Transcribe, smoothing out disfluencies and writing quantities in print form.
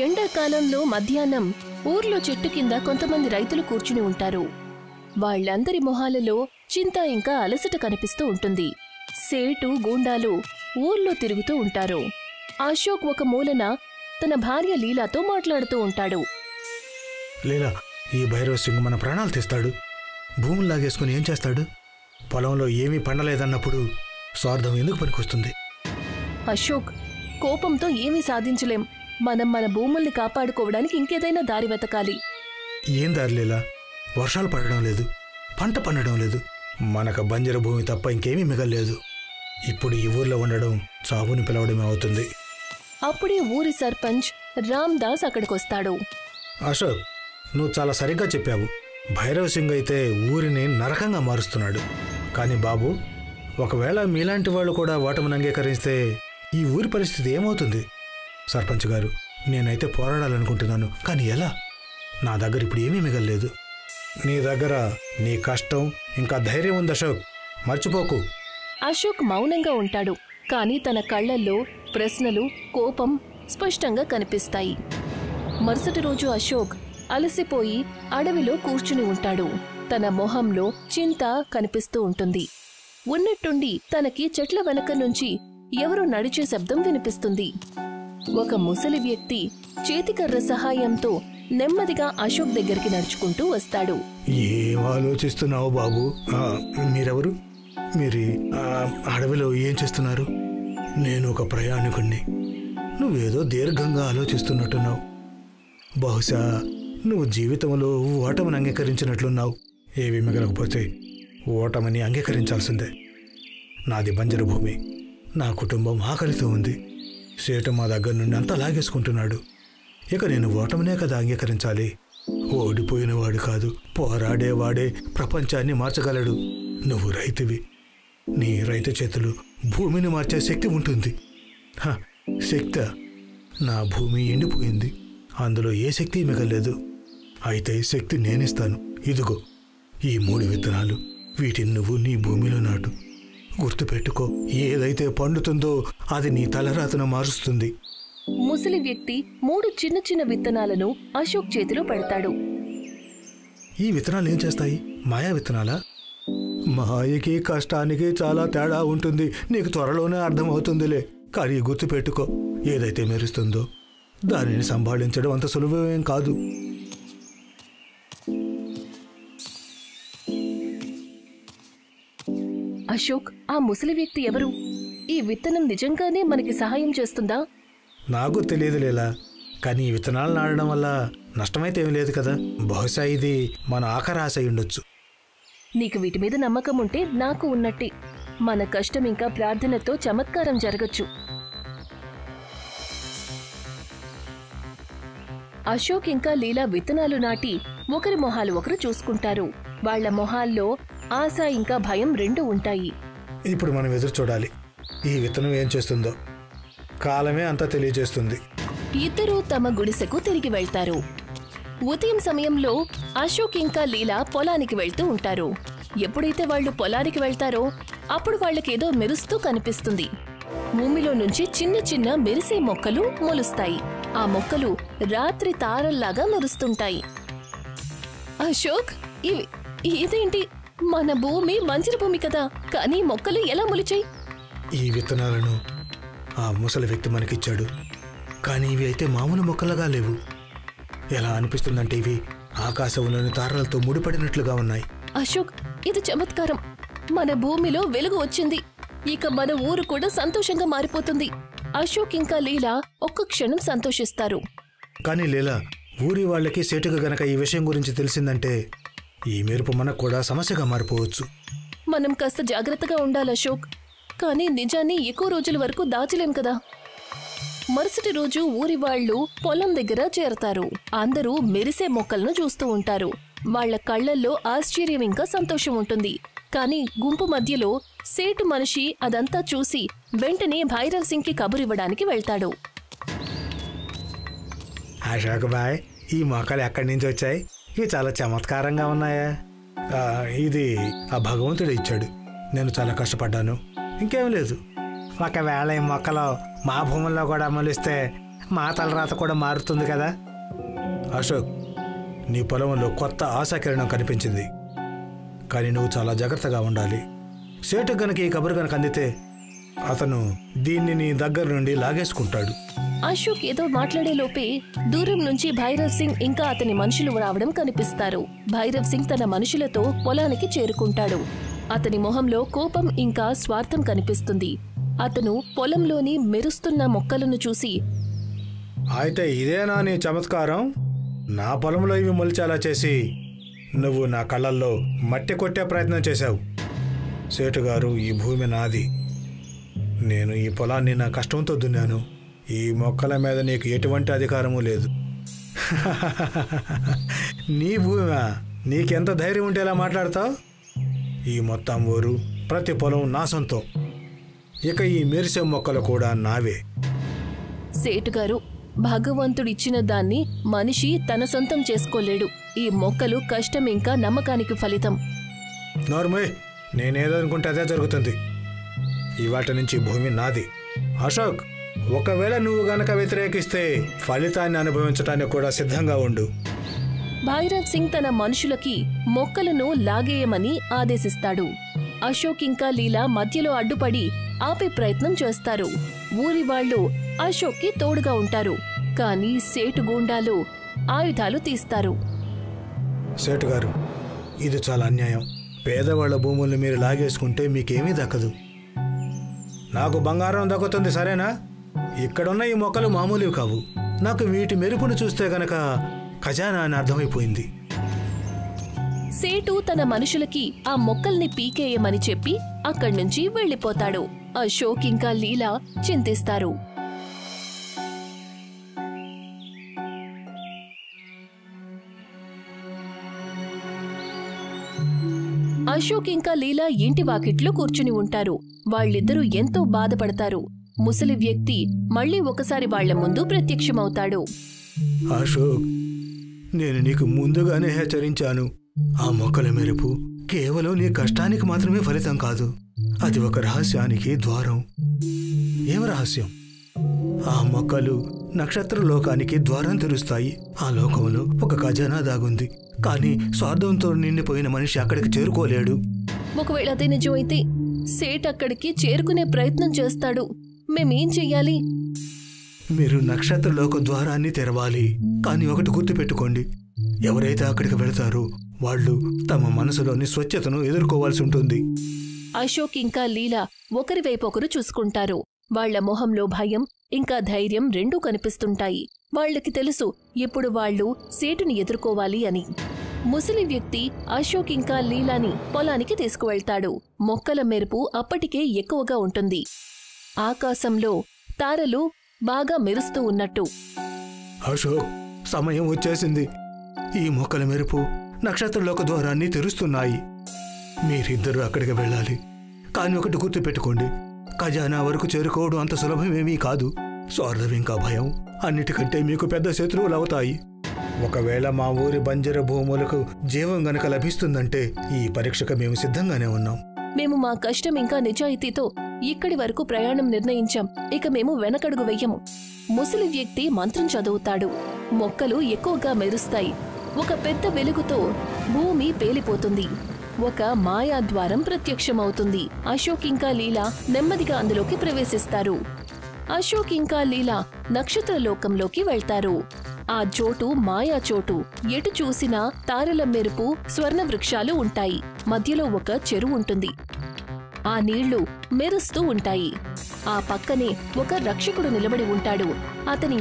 ఎండాకాలంలో మధ్యాహ్నం ఊర్లో చెట్టు కింద కొంతమంది రైతులు కూర్చుని ఉంటారు. వాళ్లందరి మొహాలలో చింత ఇంకా అలసట కనిపిస్తూ ఉంటుంది. సేటు గూండాలు ఊర్లో తిరుగుతూ ఉంటారు. అశోక్ ఒక మూలన తన భార్య లీలాతో మాట్లాడుతూ ఉంటాడు. లీలా, ఈ భైరవ సింగ్ మన ప్రాణాలు తీస్తాడు. భూములు లాగేసుకుని ఏం చేస్తాడు? పొలంలో ఏమీ పండలేదన్నప్పుడు స్వార్థం ఎందుకు పనికొస్తుంది? అశోక్, కోపంతో ఏమీ సాధించలేం. మనం మన భూముల్ని కాపాడుకోవడానికి ఇంకేదైనా దారి వెతకాలి. ఏం దారి లీలా? వర్షాలు పడడం లేదు, పంట పండడం లేదు. మనకు బంజరు భూమి తప్ప ఇంకేమీ మిగల్లేదు. ఇప్పుడు ఈ ఊర్లో ఉండడం చావుని పిలవడమే అవుతుంది. అప్పుడే ఊరి సర్పంచ్ రామ్ దాస్ అక్కడికొస్తాడు. అశోక్, నువ్వు చాలా సరిగ్గా చెప్పావు. భైరవ్ సింగ్ అయితే ఊరిని నరకంగా మారుస్తున్నాడు. కానీ బాబు, ఒకవేళ మీలాంటి వాళ్ళు కూడా ఓటమిని అంగీకరిస్తే ఈ ఊరి పరిస్థితి ఏమవుతుంది? సర్పంచ్ గారు, నేనైతే పోరాడాలనుకుంటున్నాను, కానీ ఎలా? నా దగ్గర ఇప్పుడు ఏమీ మిగల్లేదు. నీ దగ్గర నీ కష్టం ఇంకా ధైర్యం ఉంది అశోక్, మర్చిపోకు. అశోక్ మౌనంగా ఉంటాడు, కానీ తన కళ్లల్లో ప్రశ్నలు, కోపం స్పష్టంగా కనిపిస్తాయి. మరుసటి రోజు అశోక్ అలసిపోయి అడవిలో కూర్చుని ఉంటాడు. తన మొహంలో చింత కనిపిస్తూ ఉంటుంది. ఉన్నట్టుండి తనకి చెట్ల వెనక నుంచి ఎవరో నడిచే శబ్దం వినిపిస్తుంది. ఒక ముసలి వ్యక్తి చేతికర్ర సహాయంతో నెమ్మదిగా అశోక్ దగ్గరికి నడుచుకుంటూ వస్తాడు. ఏం ఆలోచిస్తున్నావు బాబు? మీరెవరు? మీరు అడవిలో ఏం చేస్తున్నారు? నేను ఒక ప్రయాణికుణ్ణి. నువ్వేదో దీర్ఘంగా ఆలోచిస్తున్నట్టున్నావు. బహుశా నువ్వు జీవితంలో ఓటమిని అంగీకరించినట్లున్నావు. ఏవి మిగలకపోతే ఓటమిని అంగీకరించాల్సిందే. నాది బంజరు భూమి, నా కుటుంబం ఆకలితో ఉంది. సేటు మా దగ్గర నుండి అంతా లాగేసుకుంటున్నాడు. ఇక నేను ఓటమినే కదా అంగీకరించాలి. ఓడిపోయినవాడు కాదు, పోరాడేవాడే ప్రపంచాన్ని మార్చగలడు. నువ్వు రైతువి. నీ రైతు చేతులు భూమిని మార్చే శక్తి ఉంటుంది. శక్తి? నా భూమి ఎండిపోయింది, అందులో ఏ శక్తి మిగలేదు. అయితే శక్తి నేనిస్తాను. ఇదిగో ఈ 3 విత్తనాలు. వీటిని నువ్వు నీ భూమిలో నాటు. గుర్తుపెట్టుకో, ఏదైతే పండుతుందో అది నీ తలరాతను మారుస్తుంది. ముసలి వ్యక్తి 3 చిన్న చిన్న విత్తనాలను అశోక్ చేతిలో పెడతాడు. ఈ విత్తనాలు ఏం చేస్తాయి? మాయా విత్తనాలా? మాయకి కష్టానికి చాలా తేడా ఉంటుంది. నీకు త్వరలోనే అర్థమవుతుందిలే. కానీ గుర్తుపెట్టుకో, ఏదైతే మెరుస్తుందో దానిని సంభాళించడం అంత సులభమేం కాదు. అశోక్, ఆ ముసలి వ్యక్తి ఎవరు? ఈ విత్తనం నిజంగానే మనకి సహాయం చేస్తుందా? నాకు తెలియదు లీలా, కానీ ఈ విత్తనాలు నాటడం వల్ల నష్టమైతే ఏమీ లేదు కదా. బహుశా ఇది మన ఆఖరి ఆశ ఉండొచ్చు. నీకు వీటి మీద నమ్మకం ఉంటే నాకు ఉన్నట్టే. మన కష్టం ఇంకా ప్రార్థనతో చమత్కారం జరగచ్చు. అశోక్ ఇంకా లీలా విత్తనాలు నాటి ఒకరి మొహాలు ఒకరు చూసుకుంటారు. వాళ్ల మొహాల్లో ఆశ ఇంకా భయం 2 ఉంటాయి. ఇప్పుడు మనం ఎదురు చూడాలి. ఈ విత్తనం ఏం చేస్తుందో కాలమే అంతా తెలియజేస్తుంది. ఇద్దరూ తమ గుడిసెకు తిరిగి వెళ్తారు. ఉదయం సమయంలో అశోక్ ఇంకా లీలా పొలానికి వెళ్తూ ఉంటారు. ఎప్పుడైతే వాళ్లు పొలానికి వెళ్తారో అప్పుడు వాళ్లకేదో మెరుస్తూ కనిపిస్తుంది. భూమిలో నుంచి చిన్న చిన్న మెరిసే మొక్కలు మొలుస్తాయి. ఆ మొక్కలు రాత్రి తారల్లాగా మెరుస్తుంటాయి. అశోక్, ఇదేంటి? మన భూమి మంచిన భూమి కదా, కానీ మొక్కలు ఎలా మొలిచాయి? ఈ విత్తనాలను ఆ ముసలి వ్యక్తి మనకిచ్చాడు. కానీ ఇవి అయితే మామూలు మొక్కలుగా లేవు. ఎలా అనిపిస్తుందంటే ఇవి ఆకాశంలోని తారలతో ముడిపడినట్లుగా ఉన్నాయి. అశోక్, ఇది చమత్కారం. మన భూమిలో వెలుగు వచ్చింది. ఇక మన ఊరు కూడా సంతోషంగా మారిపోతుంది. అశోక్ ఇంకా లీలా ఒక్క క్షణం సంతోషిస్తారు. కానీ లీలా, ఊరి వాళ్ళకి సేటుగా గనక ఈ విషయం గురించి తెలిసిందంటే ఈ మెరుపు మనకు కూడా సమస్యగా మారిపోవచ్చు. మనం కాస్త జాగ్రత్తగా ఉండాలి అశోక్. కానీ నిజాన్ని ఎక్కువ రోజుల వరకు దాచలేం కదా. మరుసటి రోజు ఊరి వాళ్లు పొలం దగ్గర చేరతారు. అందరూ మెరిసే మొక్కలను చూస్తూ ఉంటారు. వాళ్ల కళ్లల్లో ఆశ్చర్యం ఇంకా సంతోషం ఉంటుంది. కానీ గుంపు మధ్యలో సేటు మనిషి అదంతా చూసి వెంటనే భైరవ్ సింగ్ కి కబురివ్వడానికి వెళ్తాడు. అశోక్ బాయ్, ఈ మొక్కలు ఎక్కడి నుంచి వచ్చాయి? ఇవి చాలా చమత్కారంగా ఉన్నాయా? ఇది ఆ భగవంతుడు ఇచ్చాడు. నేను చాలా కష్టపడ్డాను, ఇంకేం లేదు. ఒకవేళ ఈ మొక్కలు మా భూముల్లో కూడా మొలిస్తే మా తలరాత కూడా మారుతుంది కదా. అశోక్, నీ పొలంలో కొత్త ఆశాకిరణం కనిపించింది. కానీ నువ్వు చాలా జాగ్రత్తగా ఉండాలి. సేటు గనక ఈ కబురు గనక అందితే అతను దీన్ని నీ దగ్గర నుండి లాగేసుకుంటాడు. అశోక్ ఏదో మాట్లాడే లోపే దూరం నుంచి భైరవ్ సింగ్ ఇంకా అతని మనుషులు రావడం కనిపిస్తారు. భైరవ్ సింగ్ తన మనుషులతో పొలానికి చేరుకుంటాడు. అతని మొహంలో కోపం ఇంకా స్వార్థం కనిపిస్తుంది. అతను పొలంలోని మెరుస్తున్న మొక్కలను చూసి, అయితే ఇదేనా నీ చమత్కారం? నా పొలంలో ఇవి మొలిచేలా చేసి నువ్వు నా కళ్ళల్లో మట్టి కొట్టే ప్రయత్నం చేశావు. సేటుగారు, ఈ భూమి నాది. నేను ఈ పొలాన్ని నా కష్టంతో దున్నాను. ఈ మొక్కల మీద నీకు ఎటువంటి అధికారము లేదు. నీ భూమా? నీకెంత ధైర్యం ఉంటే ఎలా మాట్లాడతావు? ఈ మొత్తం ఊరు, ప్రతి పొలం నా సొంతం. ఇక ఈ మెరిసే మొక్కలు కూడా నావే. సేటుగారు, భగవంతుడిచ్చిన దాన్ని మనిషి తన సొంతం చేసుకోలేడు. ఈ మొక్కలు కష్టం ఇంకా నమ్మకానికి ఫలితం. నోర్మయ్, నేనేదో అనుకుంటే అదే జరుగుతుంది. ఇవాటి నుంచి భూమి నాది. అశోక్, ఒకవేళ నువ్వు గనక వ్యతిరేకిస్తే ఫలితాన్ని అనుభవించడానికి కూడా సిద్ధంగా ఉండు. భైరవ్ సింగ్ తన మనుషులకి మొక్కలను లాగేయమని ఆదేశిస్తాడు. అశోక్ ఇంకా లీలా మధ్యలో అడ్డుపడి ఆపే ప్రయత్నం చేస్తారు. ఊరి వాళ్లు అశోక్కి తోడుగా ఉంటారు. కానీ సేటు గూండాలు ఆయుధాలు తీస్తారు. సేటుగారు, ఇది చాలా అన్యాయం. పేదవాళ్ల భూముల్ని మీరు లాగేసుకుంటే మీకేమీ దక్కదు. నాకు బంగారం దక్కుతుంది, సరేనా? ఇక్కడున్న ఈ మొక్కలు మామూలువి కావు. నాకు వీటి మెరుపును చూస్తే గనక ఖజానా అని అర్థమైపోయింది. సేటు తన మనుషులకి ఆ మొక్కల్ని పీకేయమని చెప్పి అక్కడి నుంచి వెళ్లిపోతాడు. అశోక్ ఇంకా లీలా చింతిస్తారు. అశోక్ ఇంకా లీలా ఇంటి వాకిట్లో కూర్చుని ఉంటారు. వాళ్ళిద్దరూ ఎంతో బాధపడతారు. ముసలి వ్యక్తి మళ్లీ ఒకసారి వాళ్ల ముందు ప్రత్యక్షమవుతాడు. అశోక్, నేను నీకు ముందుగానే హెచ్చరించాను. ఆ మొక్కల మెరుపు కేవలం నీ కష్టానికి మాత్రమే ఫలితం కాదు. అది ఒక రహస్యానికి ద్వారం. ఏం రహస్యం? ఆ మొక్కలు నక్షత్ర లోకానికి ద్వారం తెరుస్తాయి. ఆ లోకంలో ఒక ఖజానా దాగుంది. కానీ స్వార్థంతో నిండిపోయిన మనిషి అక్కడికి చేరుకోలేడు. ఒకవేళ అదే నిజమైతే సేట్ అక్కడికి చేరుకునే ప్రయత్నం చేస్తాడు. మేమేం చెయ్యాలి? మీరు నక్షత్ర లోక ద్వారాన్ని తెరవాలి. కానీ ఒకటి గుర్తుపెట్టుకోండి, ఎవరైతే అక్కడికి వెళతారో వాళ్ళు తమ మనసులోని స్వచ్ఛతను ఎదుర్కోవాల్సి ఉంటుంది. అశోక్ ఇంకా లీలా ఒకరి వైపు ఒకరు చూసుకుంటారు. వాళ్ల మొహంలో భయం ఇంకా ధైర్యం రెండూ కనిపిస్తుంటాయి. వాళ్లకి తెలుసు ఇప్పుడు వాళ్ళు సేటుని ఎదుర్కోవాలి అని. ముసలి వ్యక్తి అశోక్ ఇంకా లీలాని పొలానికి తీసుకువెళ్తాడు. మొక్కల మెరుపు అప్పటికే ఎక్కువగా ఉంటుంది. ఆకాశంలో తారలు బాగా మెరుస్తూ ఉన్నట్టు. అశోక్, సమయం వచ్చేసింది. ఈ మొక్కల మెరుపు నక్షత్రలోక ద్వారాన్ని తెరుస్తున్నాయి. మీరిద్దరూ అక్కడికి వెళ్ళాలి. కానీ ఒకటి గుర్తుపెట్టుకోండి, ఖజానా వరకు చేరుకోవడం అంత సులభమేమీ కాదు. స్వార్థం ఇంకా భయం అన్నిటికంటే మీకు పెద్ద శత్రువులు అవుతాయి. ఒకవేళ మా ఊరి బంజర భూములకు జీవం గనక లభిస్తుందంటే ఈ పరీక్షకు మేము సిద్ధంగానే ఉన్నాం. మేము మా కష్టం ఇంకా నిజాయితీతో ఇక్కడి వరకు ప్రయాణం నిర్ణయించాం. ఇక మేము వెనకడుగు వెయ్యము. ముసలి వ్యక్తి మంత్రం చదువుతాడు. మొక్కలు ఎక్కువగా మెరుస్తాయి. ఒక పెద్ద వెలుగుతో భూమి పేలిపోతుంది. ఒక మాయాద్వారం ప్రత్యక్షమవుతుంది. అశోక్ ఇంకా లీలా నెమ్మదిగా అందులోకి ప్రవేశిస్తారు. అశోక్ ఇంకా లీలా నక్షత్రలోకంలోకి వెళ్తారు. ఆ చోటు మాయా చోటు. ఎటు చూసినా తారల మెరుపు, స్వర్ణ వృక్షాలు ఉంటాయి. మధ్యలో ఒక చెరువు ఉంటుంది. ఆ నీళ్లు మెరుస్తూ ఉంటాయి. ఆ పక్కనే ఒక రక్షకుడు నిలబడి ఉంటాడు. అతని